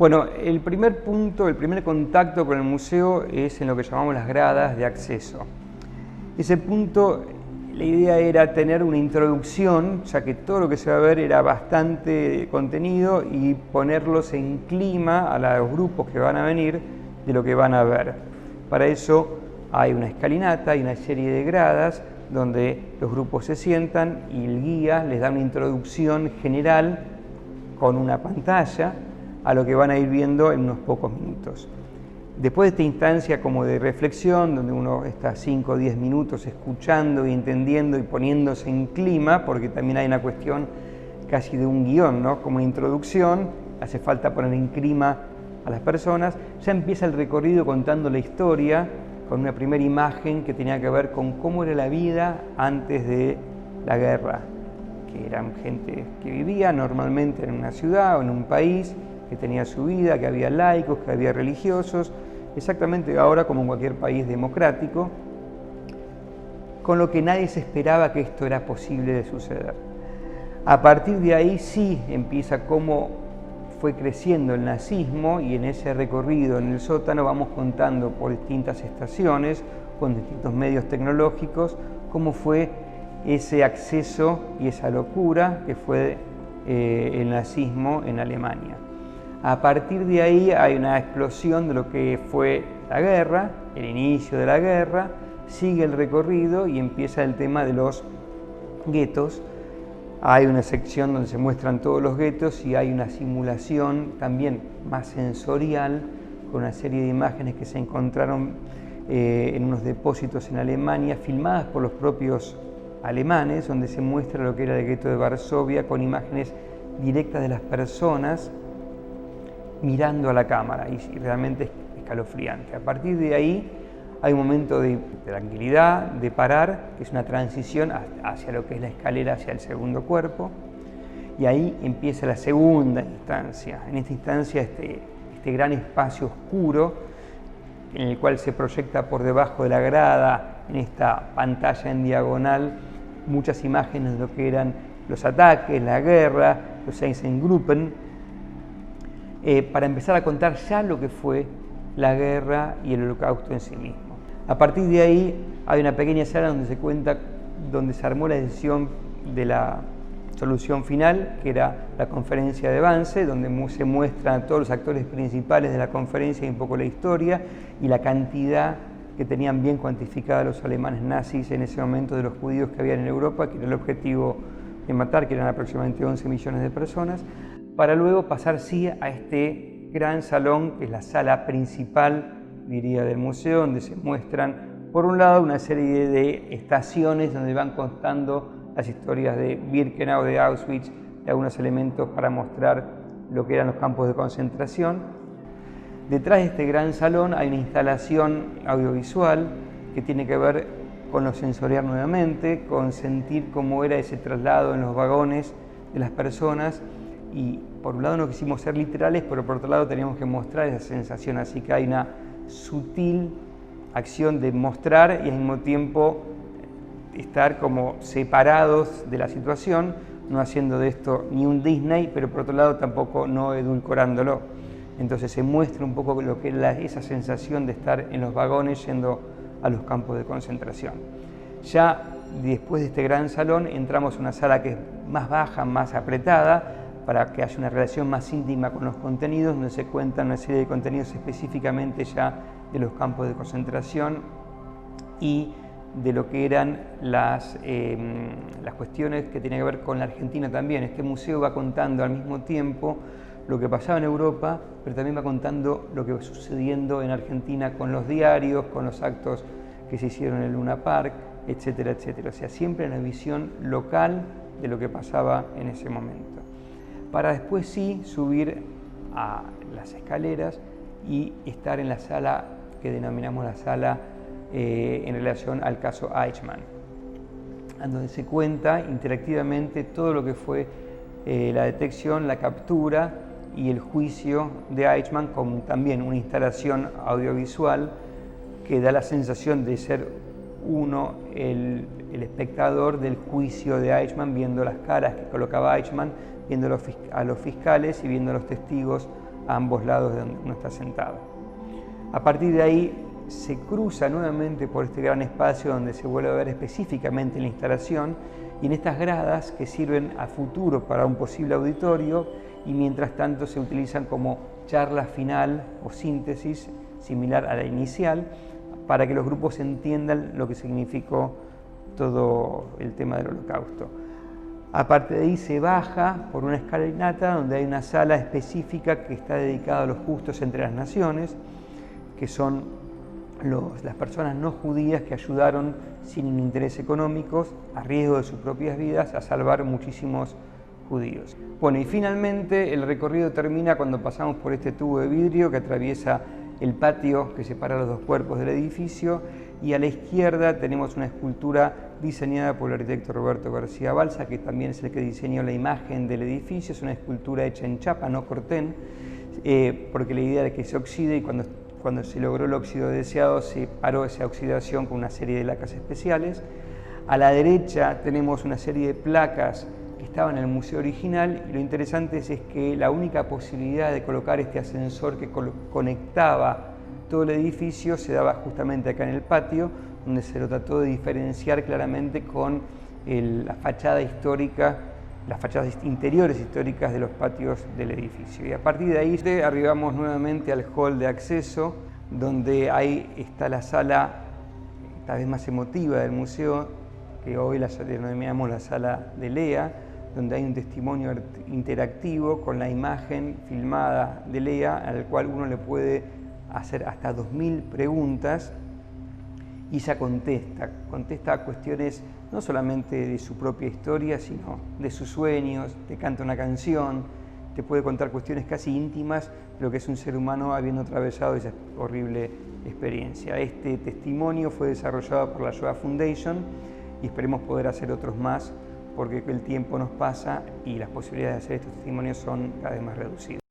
Bueno, el primer punto, el primer contacto con el museo es en lo que llamamos las gradas de acceso. Ese punto, la idea era tener una introducción, ya que todo lo que se va a ver era bastante contenido, y ponerlos en clima a los grupos que van a venir de lo que van a ver. Para eso hay una escalinata, hay una serie de gradas donde los grupos se sientan y el guía les da una introducción general con una pantalla a lo que van a ir viendo en unos pocos minutos. Después de esta instancia como de reflexión, donde uno está 5 o 10 minutos escuchando y entendiendo y poniéndose en clima, porque también hay una cuestión casi de un guión, ¿no? Como una introducción, hace falta poner en clima a las personas, ya empieza el recorrido contando la historia, con una primera imagen que tenía que ver con cómo era la vida antes de la guerra, que eran gente que vivía normalmente en una ciudad o en un país, que tenía su vida, que había laicos, que había religiosos, exactamente ahora como en cualquier país democrático, con lo que nadie se esperaba que esto era posible de suceder. A partir de ahí sí empieza cómo fue creciendo el nazismo, y en ese recorrido en el sótano vamos contando por distintas estaciones, con distintos medios tecnológicos, cómo fue ese acceso y esa locura que fue el nazismo en Alemania. A partir de ahí hay una explosión de lo que fue la guerra, el inicio de la guerra, sigue el recorrido y empieza el tema de los guetos. Hay una sección donde se muestran todos los guetos y hay una simulación también más sensorial con una serie de imágenes que se encontraron en unos depósitos en Alemania, filmadas por los propios alemanes, donde se muestra lo que era el gueto de Varsovia con imágenes directas de las personas mirando a la cámara, y realmente es escalofriante. A partir de ahí hay un momento de tranquilidad, de parar, que es una transición hacia lo que es la escalera, hacia el segundo cuerpo, y ahí empieza la segunda instancia. En esta instancia este gran espacio oscuro en el cual se proyecta por debajo de la grada, en esta pantalla en diagonal, muchas imágenes de lo que eran los ataques, la guerra, los Einsatzgruppen, para empezar a contar ya lo que fue la guerra y el holocausto en sí mismo. A partir de ahí hay una pequeña sala donde se cuenta, donde se armó la decisión de la solución final, que era la conferencia de Wannsee, donde se muestran a todos los actores principales de la conferencia y un poco la historia y la cantidad que tenían bien cuantificada los alemanes nazis en ese momento de los judíos que habían en Europa, que era el objetivo de matar, que eran aproximadamente 11 millones de personas, para luego pasar sí a este gran salón, que es la sala principal, diría, del museo, donde se muestran, por un lado, una serie de estaciones donde van contando las historias de Birkenau, de Auschwitz, de algunos elementos para mostrar lo que eran los campos de concentración. Detrás de este gran salón hay una instalación audiovisual que tiene que ver con lo sensorial nuevamente, con sentir cómo era ese traslado en los vagones de las personas, y por un lado no quisimos ser literales, pero por otro lado teníamos que mostrar esa sensación, así que hay una sutil acción de mostrar y al mismo tiempo estar como separados de la situación, no haciendo de esto ni un Disney, pero por otro lado tampoco no edulcorándolo. Entonces se muestra un poco lo que es esa sensación de estar en los vagones yendo a los campos de concentración. Ya después de este gran salón entramos a una sala que es más baja, más apretada, para que haya una relación más íntima con los contenidos, donde se cuentan una serie de contenidos específicamente ya de los campos de concentración y de lo que eran las cuestiones que tienen que ver con la Argentina también. Este museo va contando al mismo tiempo lo que pasaba en Europa, pero también va contando lo que va sucediendo en Argentina con los diarios, con los actos que se hicieron en el Luna Park, etcétera, etcétera. O sea, siempre en la visión local de lo que pasaba en ese momento, para después sí subir a las escaleras y estar en la sala que denominamos la sala en relación al caso Eichmann, donde se cuenta interactivamente todo lo que fue la detección, la captura y el juicio de Eichmann, con también una instalación audiovisual que da la sensación de ser uno el espectador del juicio de Eichmann, viendo las caras que colocaba Eichmann, viendo a los fiscales y viendo a los testigos a ambos lados de donde uno está sentado. A partir de ahí se cruza nuevamente por este gran espacio donde se vuelve a ver específicamente la instalación y en estas gradas que sirven a futuro para un posible auditorio y mientras tanto se utilizan como charla final o síntesis similar a la inicial para que los grupos entiendan lo que significó todo el tema del Holocausto. Aparte de ahí se baja por una escalinata donde hay una sala específica que está dedicada a los justos entre las naciones, que son las personas no judías que ayudaron sin interés económicos, a riesgo de sus propias vidas, a salvar muchísimos judíos. Bueno, y finalmente el recorrido termina cuando pasamos por este tubo de vidrio que atraviesa el patio que separa los dos cuerpos del edificio, y a la izquierda tenemos una escultura diseñada por el arquitecto Roberto García Balsa, que también es el que diseñó la imagen del edificio. Es una escultura hecha en chapa, no cortén, porque la idea era que se oxide y cuando se logró el óxido deseado se paró esa oxidación con una serie de lacas especiales. A la derecha tenemos una serie de placas que estaban en el museo original y lo interesante es que la única posibilidad de colocar este ascensor que conectaba todo el edificio se daba justamente acá en el patio, donde se lo trató de diferenciar claramente con la fachada histórica, las fachadas interiores históricas de los patios del edificio. Y a partir de ahí arribamos nuevamente al hall de acceso, donde ahí está la sala cada vez más emotiva del museo, que hoy la denominamos la sala de Lea, donde hay un testimonio interactivo con la imagen filmada de Lea, al cual uno le puede hacer hasta 2000 preguntas y ella contesta a cuestiones no solamente de su propia historia, sino de sus sueños, te canta una canción, te puede contar cuestiones casi íntimas de lo que es un ser humano habiendo atravesado esa horrible experiencia. Este testimonio fue desarrollado por la Shoah Foundation y esperemos poder hacer otros más porque el tiempo nos pasa y las posibilidades de hacer estos testimonios son cada vez más reducidas.